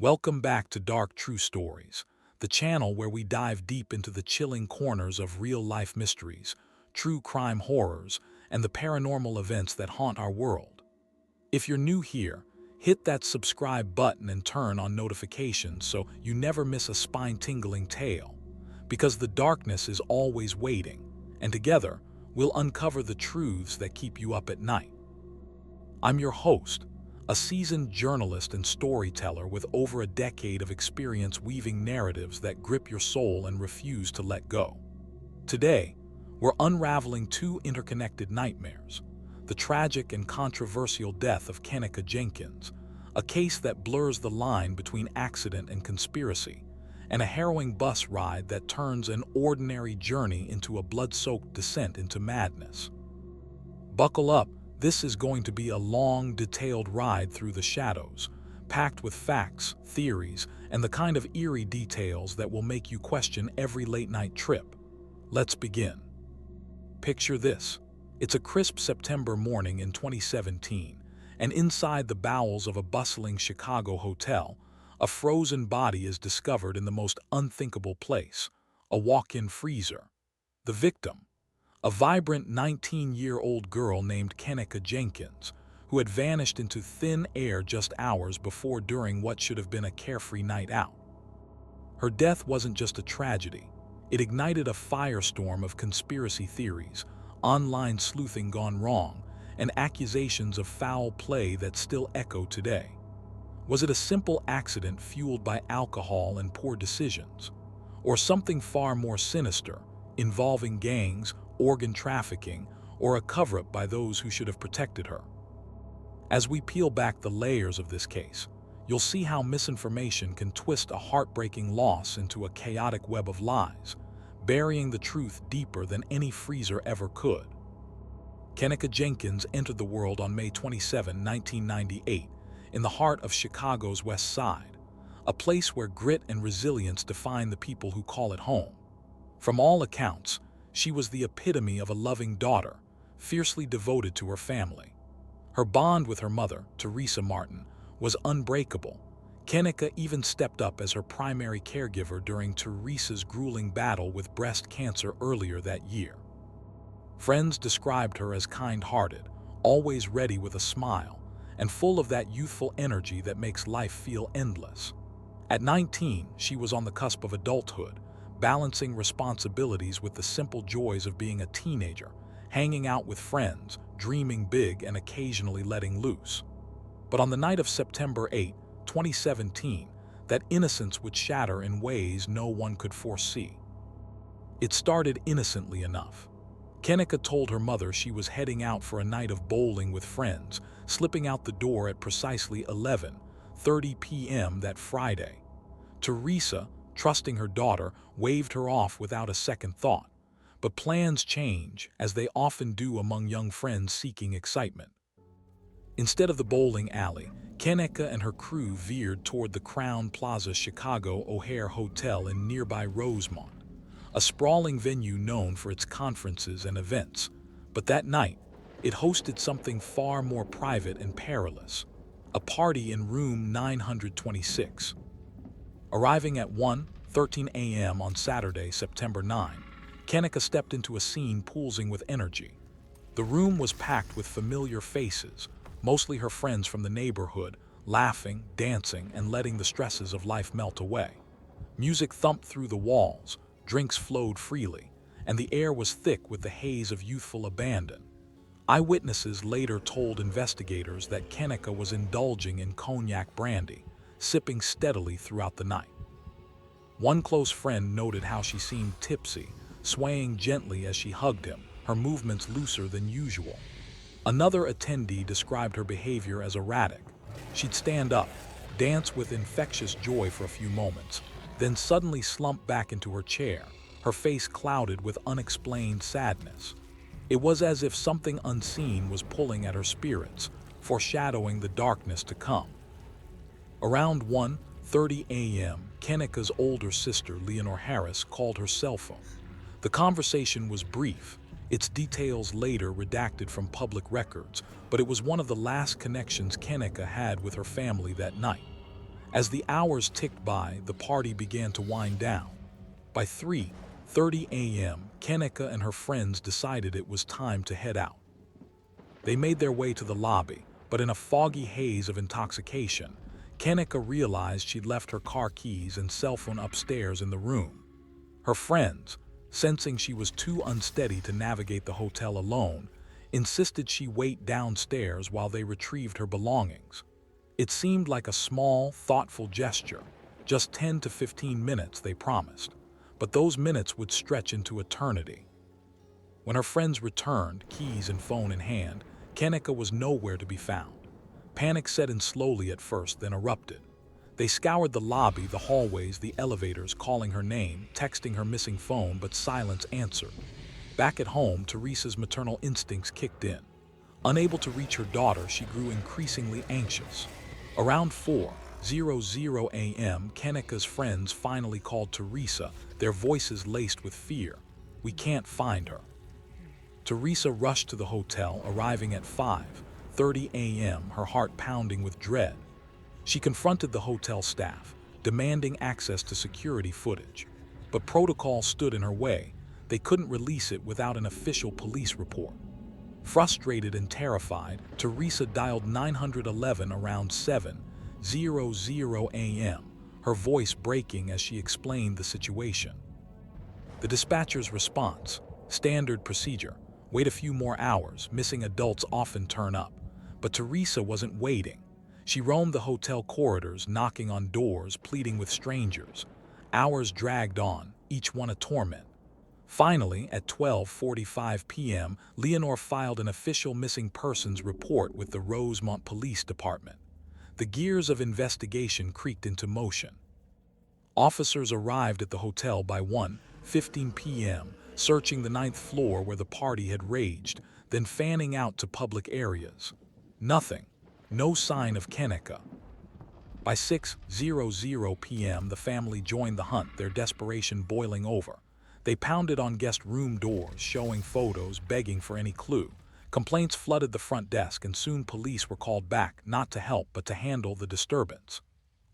Welcome back to Dark True Stories, the channel where we dive deep into the chilling corners of real-life mysteries, true crime horrors, and the paranormal events that haunt our world. If you're new here, hit that subscribe button and turn on notifications so you never miss a spine-tingling tale. Because the darkness is always waiting, and together, we'll uncover the truths that keep you up at night. I'm your host, a seasoned journalist and storyteller with over a decade of experience weaving narratives that grip your soul and refuse to let go. Today, we're unraveling two interconnected nightmares: the tragic and controversial death of Kenneka Jenkins, a case that blurs the line between accident and conspiracy, and a harrowing bus ride that turns an ordinary journey into a blood-soaked descent into madness. Buckle up. This is going to be a long, detailed ride through the shadows, packed with facts, theories, and the kind of eerie details that will make you question every late-night trip. Let's begin. Picture this. It's a crisp September morning in 2017, and inside the bowels of a bustling Chicago hotel, a frozen body is discovered in the most unthinkable place: a walk-in freezer. The victim, a vibrant 19-year-old girl named Kenneka Jenkins, who had vanished into thin air just hours before during what should have been a carefree night out. Her death wasn't just a tragedy. It ignited a firestorm of conspiracy theories, online sleuthing gone wrong, and accusations of foul play that still echo today. Was it a simple accident fueled by alcohol and poor decisions? Or something far more sinister, involving gangs, organ trafficking, or a cover-up by those who should have protected her? As we peel back the layers of this case, you'll see how misinformation can twist a heartbreaking loss into a chaotic web of lies, burying the truth deeper than any freezer ever could. Kenneka Jenkins entered the world on May 27, 1998, in the heart of Chicago's West Side, a place where grit and resilience define the people who call it home. From all accounts, she was the epitome of a loving daughter, fiercely devoted to her family. Her bond with her mother, Teresa Martin, was unbreakable. Kenneka even stepped up as her primary caregiver during Teresa's grueling battle with breast cancer earlier that year. Friends described her as kind-hearted, always ready with a smile, and full of that youthful energy that makes life feel endless. At 19, she was on the cusp of adulthood, balancing responsibilities with the simple joys of being a teenager, hanging out with friends, dreaming big, and occasionally letting loose. But on the night of September 8, 2017, that innocence would shatter in ways no one could foresee. It started innocently enough. Kenneka told her mother she was heading out for a night of bowling with friends, slipping out the door at precisely 11:30 p.m. that Friday. Teresa, trusting her daughter, waved her off without a second thought. But plans change, as they often do among young friends seeking excitement. Instead of the bowling alley, Kenneka and her crew veered toward the Crowne Plaza Chicago O'Hare Hotel in nearby Rosemont, a sprawling venue known for its conferences and events. But that night, it hosted something far more private and perilous: a party in room 926. Arriving at 1:13 a.m. on Saturday, September 9, Kenneka stepped into a scene pulsing with energy. The room was packed with familiar faces, mostly her friends from the neighborhood, laughing, dancing, and letting the stresses of life melt away. Music thumped through the walls, drinks flowed freely, and the air was thick with the haze of youthful abandon. Eyewitnesses later told investigators that Kenneka was indulging in cognac brandy, sipping steadily throughout the night. One close friend noted how she seemed tipsy, swaying gently as she hugged him, her movements looser than usual. Another attendee described her behavior as erratic. She'd stand up, dance with infectious joy for a few moments, then suddenly slump back into her chair, her face clouded with unexplained sadness. It was as if something unseen was pulling at her spirits, foreshadowing the darkness to come. Around 1:30 a.m., Kenneka's older sister, Leonore Harris, called her cell phone. The conversation was brief, its details later redacted from public records, but it was one of the last connections Kenneka had with her family that night. As the hours ticked by, the party began to wind down. By 3:30 a.m., Kenika and her friends decided it was time to head out. They made their way to the lobby, but in a foggy haze of intoxication, Kenika realized she'd left her car keys and cell phone upstairs in the room. Her friends, sensing she was too unsteady to navigate the hotel alone, insisted she wait downstairs while they retrieved her belongings. It seemed like a small, thoughtful gesture, just 10 to 15 minutes, they promised, but those minutes would stretch into eternity. When her friends returned, keys and phone in hand, Kenika was nowhere to be found. Panic set in slowly at first, then erupted. They scoured the lobby, the hallways, the elevators, calling her name, texting her missing phone, but silence answered. Back at home, Teresa's maternal instincts kicked in. Unable to reach her daughter, she grew increasingly anxious. Around 4:00 a.m., Kenika's friends finally called Teresa, their voices laced with fear. "We can't find her." Teresa rushed to the hotel, arriving at 5:30 a.m., her heart pounding with dread. She confronted the hotel staff, demanding access to security footage. But protocol stood in her way. They couldn't release it without an official police report. Frustrated and terrified, Teresa dialed 911 around 7:00 a.m., her voice breaking as she explained the situation. The dispatcher's response: "Standard procedure. Wait a few more hours. Missing adults often turn up." But Teresa wasn't waiting. She roamed the hotel corridors, knocking on doors, pleading with strangers. Hours dragged on, each one a torment. Finally, at 12:45 p.m., Leonore filed an official missing persons report with the Rosemont Police Department. The gears of investigation creaked into motion. Officers arrived at the hotel by 1:15 p.m., searching the 9th floor where the party had raged, then fanning out to public areas. Nothing. No sign of Kenika. By 6:00 p.m., the family joined the hunt, their desperation boiling over. They pounded on guest room doors, showing photos, begging for any clue. Complaints flooded the front desk, and soon police were called back, not to help but to handle the disturbance.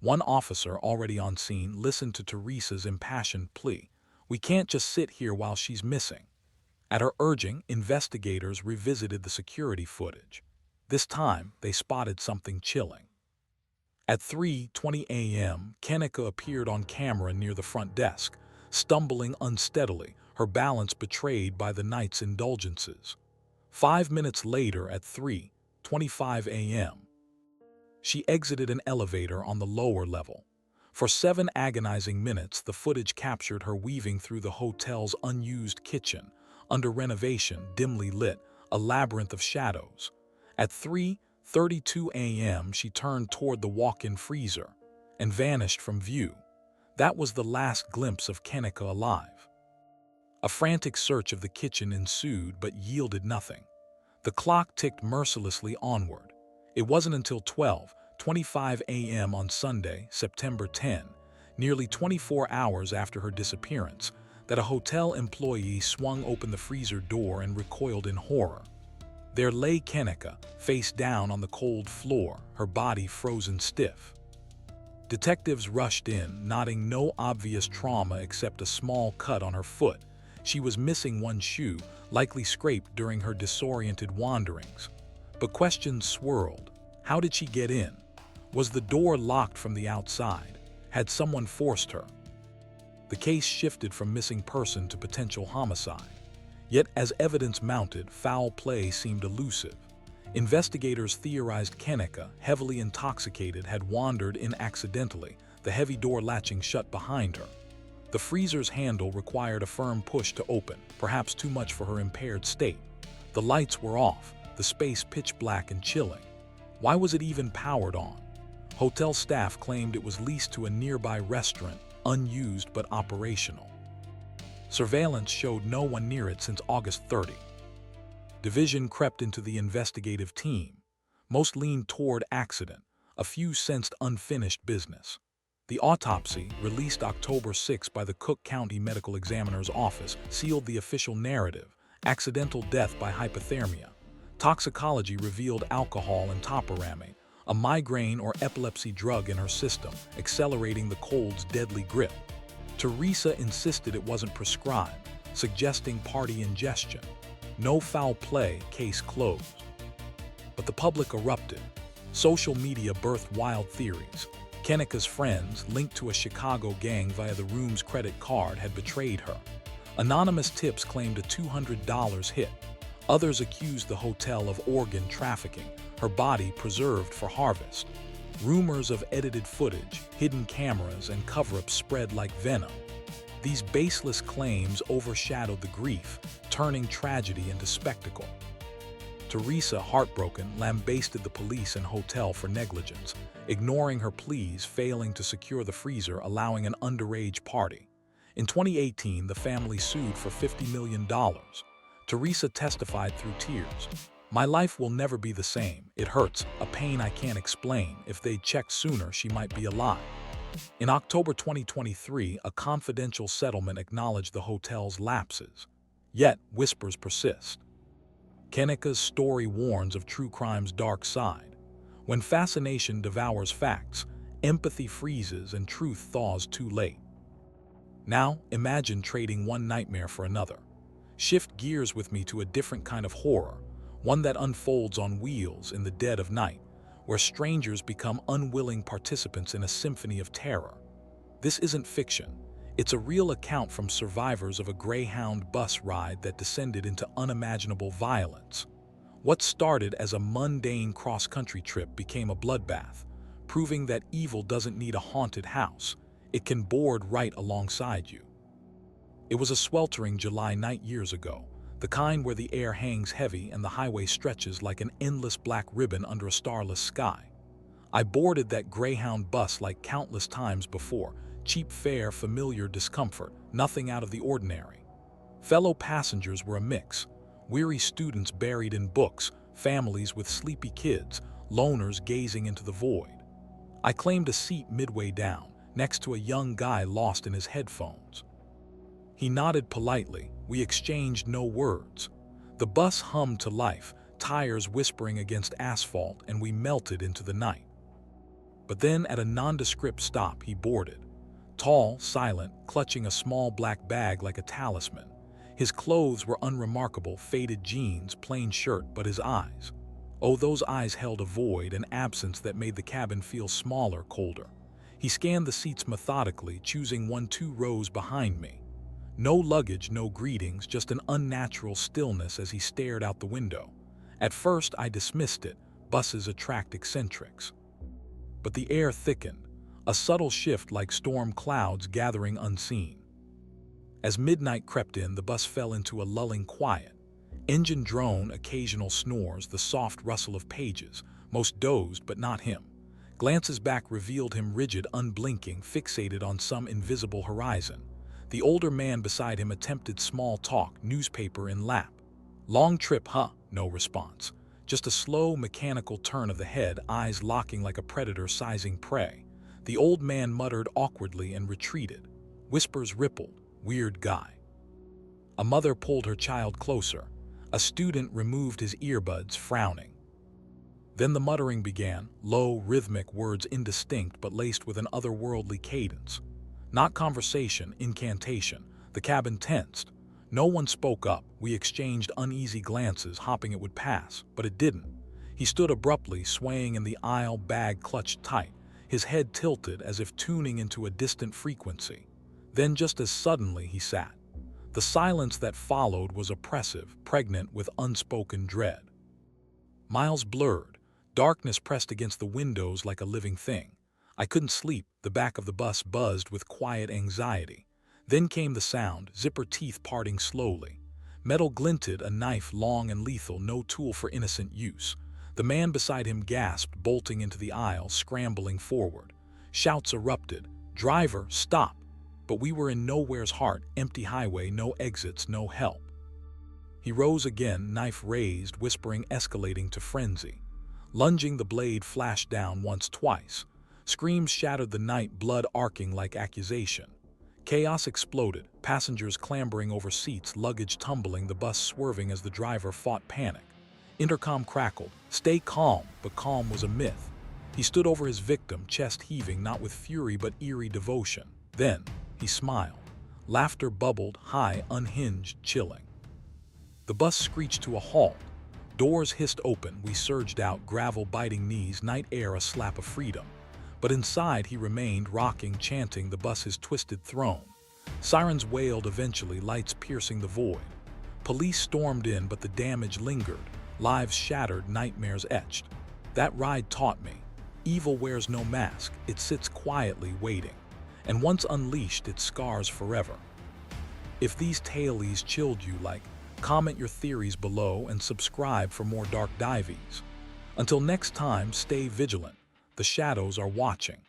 One officer, already on scene, listened to Teresa's impassioned plea. "We can't just sit here while she's missing." At her urging, investigators revisited the security footage. This time, they spotted something chilling. At 3:20 a.m., Kenika appeared on camera near the front desk, stumbling unsteadily, her balance betrayed by the night's indulgences. 5 minutes later, at 3:25 a.m., she exited an elevator on the lower level. For 7 agonizing minutes, the footage captured her weaving through the hotel's unused kitchen, under renovation, dimly lit, a labyrinth of shadows. At 3:32 a.m., she turned toward the walk-in freezer and vanished from view. That was the last glimpse of Kenika alive. A frantic search of the kitchen ensued but yielded nothing. The clock ticked mercilessly onward. It wasn't until 12:25 a.m. on Sunday, September 10, nearly 24 hours after her disappearance, that a hotel employee swung open the freezer door and recoiled in horror. There lay Kenika, face down on the cold floor, her body frozen stiff. Detectives rushed in, noting no obvious trauma except a small cut on her foot. She was missing one shoe, likely scraped during her disoriented wanderings. But questions swirled. How did she get in? Was the door locked from the outside? Had someone forced her? The case shifted from missing person to potential homicide. Yet as evidence mounted, foul play seemed elusive. Investigators theorized Kenika, heavily intoxicated, had wandered in accidentally, the heavy door latching shut behind her. The freezer's handle required a firm push to open, perhaps too much for her impaired state. The lights were off, the space pitch black and chilling. Why was it even powered on? Hotel staff claimed it was leased to a nearby restaurant, unused but operational. Surveillance showed no one near it since August 30. Division crept into the investigative team. Most leaned toward accident, a few sensed unfinished business. The autopsy, released October 6 by the Cook County Medical Examiner's Office, sealed the official narrative: accidental death by hypothermia. Toxicology revealed alcohol and topiramate, a migraine or epilepsy drug in her system, accelerating the cold's deadly grip. Teresa insisted it wasn't prescribed, suggesting party ingestion. No foul play, case closed. But the public erupted. Social media birthed wild theories. Kenika's friends, linked to a Chicago gang via the room's credit card, had betrayed her. Anonymous tips claimed a $200 hit. Others accused the hotel of organ trafficking, her body preserved for harvest. Rumors of edited footage, hidden cameras, and cover-ups spread like venom. These baseless claims overshadowed the grief, turning tragedy into spectacle. Teresa, heartbroken, lambasted the police and hotel for negligence, ignoring her pleas, failing to secure the freezer, allowing an underage party. In 2018, the family sued for $50 million. Teresa testified through tears. "My life will never be the same. It hurts, a pain I can't explain. If they'd checked sooner, she might be alive." In October 2023, a confidential settlement acknowledged the hotel's lapses. Yet, whispers persist. Kenika's story warns of true crime's dark side. When fascination devours facts, empathy freezes and truth thaws too late. Now, imagine trading one nightmare for another. Shift gears with me to a different kind of horror, one that unfolds on wheels in the dead of night, where strangers become unwilling participants in a symphony of terror. This isn't fiction. It's a real account from survivors of a Greyhound bus ride that descended into unimaginable violence. What started as a mundane cross-country trip became a bloodbath, proving that evil doesn't need a haunted house. It can board right alongside you. It was a sweltering July night years ago, the kind where the air hangs heavy and the highway stretches like an endless black ribbon under a starless sky. I boarded that Greyhound bus like countless times before. Cheap fare, familiar discomfort, nothing out of the ordinary. Fellow passengers were a mix: weary students buried in books, families with sleepy kids, loners gazing into the void. I claimed a seat midway down, next to a young guy lost in his headphones. He nodded politely. We exchanged no words. The bus hummed to life, tires whispering against asphalt, and we melted into the night. But then, at a nondescript stop, he boarded. Tall, silent, clutching a small black bag like a talisman. His clothes were unremarkable, faded jeans, plain shirt, but his eyes. Oh, those eyes held a void, an absence that made the cabin feel smaller, colder. He scanned the seats methodically, choosing 1-2 rows behind me. No luggage, no greetings, just an unnatural stillness as he stared out the window. At first, I dismissed it. Buses attract eccentrics. But the air thickened, a subtle shift like storm clouds gathering unseen. As midnight crept in, the bus fell into a lulling quiet. Engine drone, occasional snores, the soft rustle of pages. Most dozed, but not him. Glances back revealed him rigid, unblinking, fixated on some invisible horizon. The older man beside him attempted small talk, newspaper in lap. "Long trip, huh?" No response. Just a slow, mechanical turn of the head, eyes locking like a predator sizing prey. The old man muttered awkwardly and retreated. Whispers rippled. Weird guy. A mother pulled her child closer. A student removed his earbuds, frowning. Then the muttering began, low, rhythmic words, indistinct but laced with an otherworldly cadence. Not conversation, incantation. The cabin tensed. No one spoke up. We exchanged uneasy glances, hoping it would pass, but it didn't. He stood abruptly, swaying in the aisle, bag clutched tight, his head tilted as if tuning into a distant frequency. Then just as suddenly he sat. The silence that followed was oppressive, pregnant with unspoken dread. Miles blurred. Darkness pressed against the windows like a living thing. I couldn't sleep. The back of the bus buzzed with quiet anxiety. Then came the sound, zipper teeth parting slowly. Metal glinted, a knife long and lethal, no tool for innocent use. The man beside him gasped, bolting into the aisle, scrambling forward. Shouts erupted. "Driver, stop!" But we were in nowhere's heart, empty highway, no exits, no help. He rose again, knife raised, whispering, escalating to frenzy. Lunging, the blade flashed down once, twice. Screams shattered the night, blood arcing like accusation. Chaos exploded, passengers clambering over seats, luggage tumbling, the bus swerving as the driver fought panic. Intercom crackled. "Stay calm," but calm was a myth. He stood over his victim, chest heaving, not with fury but eerie devotion. Then he smiled. Laughter bubbled, high, unhinged, chilling. The bus screeched to a halt. Doors hissed open, we surged out, gravel biting knees, night air a slap of freedom. But inside he remained, rocking, chanting the bus's twisted throne. Sirens wailed eventually, lights piercing the void. Police stormed in, but the damage lingered. Lives shattered, nightmares etched. That ride taught me, evil wears no mask, it sits quietly waiting. And once unleashed, it scars forever. If these tales chilled you, comment your theories below and subscribe for more dark dives. Until next time, stay vigilant. The shadows are watching.